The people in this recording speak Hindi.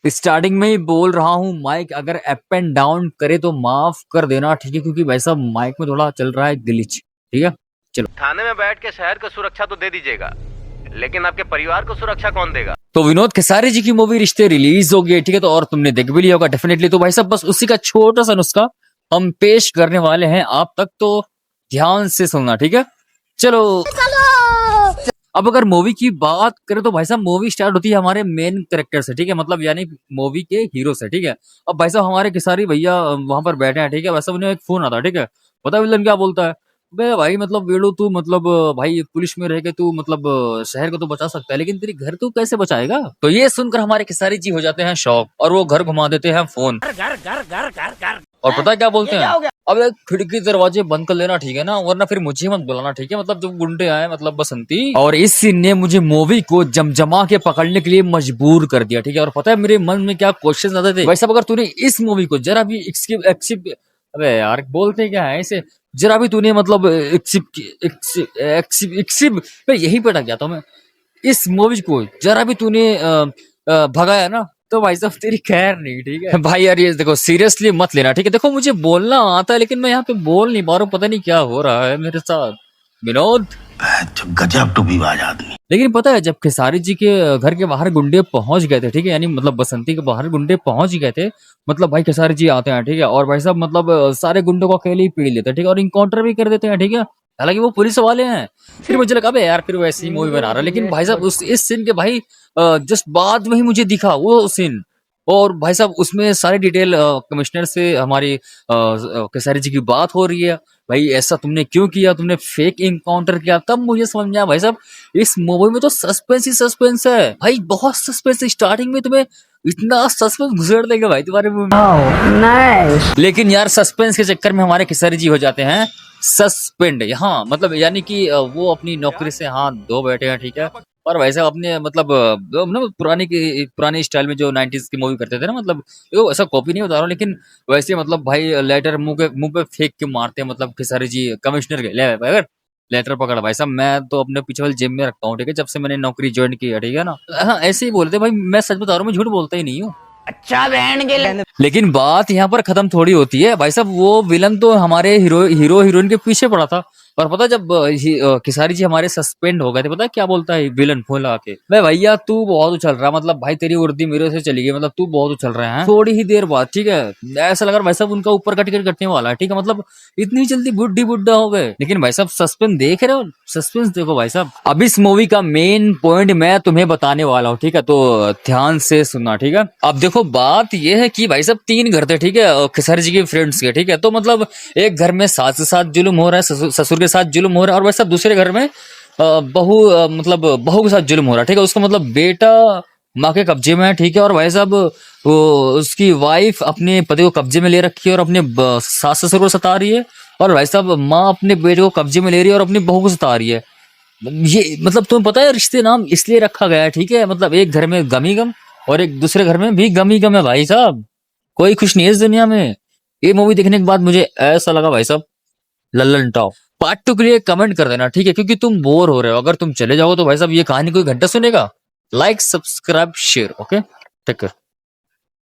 स्टार्टिंग में ही बोल रहा हूँ, माइक अगर अप एंड डाउन करे तो माफ कर देना, ठीक है, क्योंकि भाई साहब माइक में थोड़ा चल रहा है ग्लिच, ठीक है। चलो, थाने में बैठ के शहर को सुरक्षा तो दे दीजिएगा, लेकिन आपके परिवार को सुरक्षा कौन देगा? तो विनोद खेसारी जी की मूवी रिश्ते रिलीज हो गई, ठीक है, तो और तुमने देख भी लिया होगा डेफिनेटली। तो भाई साहब बस उसी का छोटा सा नुस्खा हम पेश करने वाले हैं आप तक, तो ध्यान से सुनना, ठीक है। चलो, अब अगर मूवी की बात करें तो भाई साहब मूवी स्टार्ट होती है हमारे मेन कैरेक्टर से, ठीक है, मतलब यानी मूवी के हीरो से, ठीक है। अब भाई साहब हमारे खेसारी भैया वहां पर बैठे हैं, ठीक है, वैसे उन्हें एक फोन आता है, ठीक है। पता है विलन क्या बोलता है? बे भाई मतलब वेड़ो तू मतलब भाई पुलिस में रह के तू मतलब शहर को तो बचा सकता है, लेकिन तेरी घर तू कैसे बचाएगा? तो ये सुनकर हमारे खेसारी जी हो जाते हैं शौक और वो घर घुमा देते हैं फोन। और पता है क्या बोलते हैं? अब एक खिड़की दरवाजे बंद कर लेना, ठीक है ना, वरना फिर मुझे मत बुलाना, ठीक है, मतलब जब गुंडे आए मतलब बसंती। और इस सीन ने मुझे मूवी को जमजमा के पकड़ने के लिए मजबूर कर दिया, ठीक है। और पता है मेरे मन में क्या क्वेश्चन आते थे? वैसे अगर तूने इस मूवी को जरा भी अबे यार बोलते क्या है इसे, जरा भी तूने मतलब यही पे अटक जाता हूं मैं। इस मूवी को जरा भी तूने भगाया ना तो भाई साहब तेरी खैर नहीं, ठीक है भाई। यार ये देखो सीरियसली मत लेना, ठीक है। देखो मुझे बोलना आता है लेकिन मैं यहाँ पे बोल नहीं पा रहा हूँ, पता नहीं क्या हो रहा है मेरे साथ विनोद। गजब टूबीबाज आदमी। लेकिन पता है जब खेसारी जी के घर के बाहर गुंडे पहुंच गए थे, ठीक है, यानी मतलब बसंती के बाहर गुंडे पहुंच गए थे, मतलब भाई खेसारी जी आते हैं, ठीक है, और भाई साहब मतलब सारे गुंडों को अकेले ही पीड़ लेते हैं, ठीक है, और इनकाउंटर भी कर देते हैं, ठीक है। हालांकि वो पुलिस वाले हैं। फिर मुझे लगा अबे यार फिर वैसी मूवी बना रहा है, लेकिन भाई साहब उस इस सीन के भाई जस्ट बाद में ही मुझे दिखा वो सीन। और भाई साहब उसमें सारी डिटेल कमिश्नर से हमारी खेसारी जी की बात हो रही है। भाई ऐसा तुमने क्यों किया, तुमने फेक इनकाउंटर किया। तब मुझे समझ में आया भाई साहब इस मूवी में तो सस्पेंस ही सस्पेंस है भाई, बहुत सस्पेंस है। स्टार्टिंग में तुम्हें इतना सस्पेंस घुसेड़ देंगे भाई तुम्हारे मुंह में। नाइस। लेकिन यार सस्पेंस के चक्कर में हमारे खेसारी जी हो जाते हैं सस्पेंड, यहाँ मतलब यानी कि वो अपनी नौकरी से हाथ धो बैठे हैं, ठीक है। और वैसे अपने मतलब ना पुरानी स्टाइल में जो 90s की मूवी करते थे ना, मतलब वो ऐसा कॉपी नहीं बता रहा हूँ, लेकिन वैसे मतलब भाई लेटर मुंह पे फेंक के मारते हैं, मतलब खेसारी जी कमिश्नर के ले अगर लेटर पकड़ा भाई साहब मैं तो अपने पीछे वाले जेब में रखता हूँ, ठीक है, जब से मैंने नौकरी ज्वाइन की है, ठीक है ना। हाँ ऐसे ही बोलते भाई, मैं सच बता रहा हूँ, मैं झूठ बोलता ही नहीं हूँ। अच्छा बहन के लेकिन बात यहाँ पर खत्म थोड़ी होती है भाई साहब, वो विलन तो हमारे हीरो हीरोइन के पीछे पड़ा था। और पता जब खेसारी जी हमारे सस्पेंड हो गए थे, पता है क्या बोलता है विलन फोन लगा के? मैं भैया तू बहुत उछल रहा, मतलब भाई तेरी उर्दी मेरे से चली गई, मतलब तू बहुत उछल रहा है। थोड़ी ही देर बाद, ठीक है, ऐसा लगा भाई साहब उनका ऊपर का टिकट कटने वाला है, ठीक है, मतलब इतनी जल्दी बुड्ढा हो गए। लेकिन भाई साहब सस्पेंस देख रहे हो, सस्पेंस देखो भाई साहब। अब इस मूवी का मेन पॉइंट मैं तुम्हें बताने वाला हूँ, ठीक है, तो ध्यान से सुनना, ठीक है। अब देखो बात यह है कि भाई साहब 3 घर थे, ठीक है, खेसारी जी के फ्रेंड्स के, ठीक है। तो मतलब एक घर में सास के साथ जुल्म हो रहा है, ससुर के साथ जुल्म हो रहा है, और वैसा दूसरे घर में मतलब बहू के साथ जुल्म हो रहा है, ठीक है। उसका मतलब बेटा माँ के कब्जे में है, ठीक है, और भाई साहब वो उसकी वाइफ अपने पति को कब्जे में ले रखी है और अपने सास ससुर को सता रही है, और भाई साहब माँ अपने बेटे को कब्जे में ले रही है और अपनी बहू को सता रही है। ये मतलब तुम्हें पता है रिश्ते नाम इसलिए रखा गया है, ठीक है, मतलब एक घर में गम ही गम और एक दूसरे घर में भी गम ही गम है भाई साहब। कोई खुश नहीं है इस दुनिया में। ये मूवी देखने के बाद मुझे ऐसा लगा भाई साहब लल्लन टॉप। पार्ट 2 के लिए कमेंट कर देना, ठीक है, क्योंकि तुम बोर हो रहे हो। अगर तुम चले जाओ तो भाई साहब ये कहानी कोई घंटा सुनेगा। Like subscribe share, okay, take care.